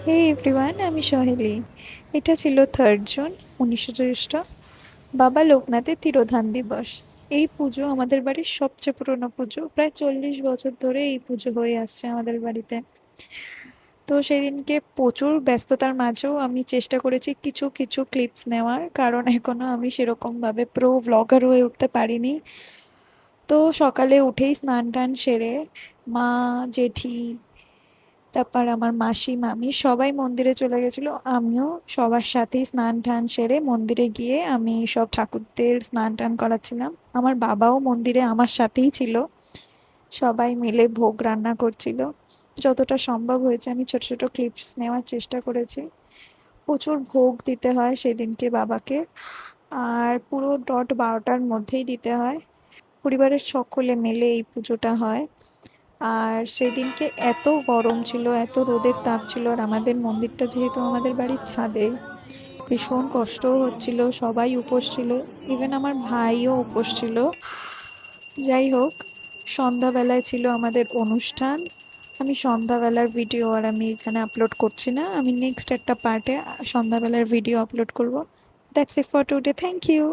হে everyone, আমি সহেলি। এটা ছিল 3rd জুন 1900 জ্যৈষ্ঠ, বাবা লোকনাথের তিরোধান দিবস। এই পুজো আমাদের বাড়ির সবচেয়ে পুরনো পুজো। প্রায় 40 বছর ধরে এই পুজো হয়ে আসছে আমাদের বাড়িতে। তো সেদিনকে প্রচুর ব্যস্ততার মাঝেও আমি চেষ্টা করেছি কিছু কিছু ক্লিপস নেওয়ার, কারণ এখনো আমি সেরকমভাবে প্রো ভ্লগার হয়ে উঠতে পারিনি। তো সকালে উঠেই স্নান টান সেরে মা, জেঠি, তারপর আমার মাসি, মামি সবাই মন্দিরে চলে গেছিলো। আমিও সবার সাথেই স্নান টান সেরে মন্দিরে গিয়ে আমি সব ঠাকুরদের স্নান টান করাচ্ছিলাম। আমার বাবাও মন্দিরে আমার সাথেই ছিল। সবাই মিলে ভোগ রান্না করছিল। যতটা সম্ভব হয়েছে আমি ছোট ছোট ক্লিপস নেওয়ার চেষ্টা করেছি। প্রচুর ভোগ দিতে হয় সেদিনকে বাবাকে, আর পুরো ডট 12টার মধ্যেই দিতে হয়। পরিবারের সকলে মিলে এই পুজোটা হয়। আর সেদিনকে এত গরম ছিল, এত রোদের তাপ ছিল, আর আমাদের মন্দিরটা যেহেতু আমাদের বাড়ির ছাদে, ভীষণ কষ্টও হচ্ছিল। সবাই উপোস ছিল, ইভেন আমার ভাইও উপোস ছিল। যাই হোক, সন্ধ্যাবেলায় ছিল আমাদের অনুষ্ঠান। আমি সন্ধ্যাবেলার ভিডিও আর আমি এখানে আপলোড করছি না, আমি নেক্সট একটা পার্টে সন্ধ্যাবেলার ভিডিও আপলোড করব। That's it for today, thank you.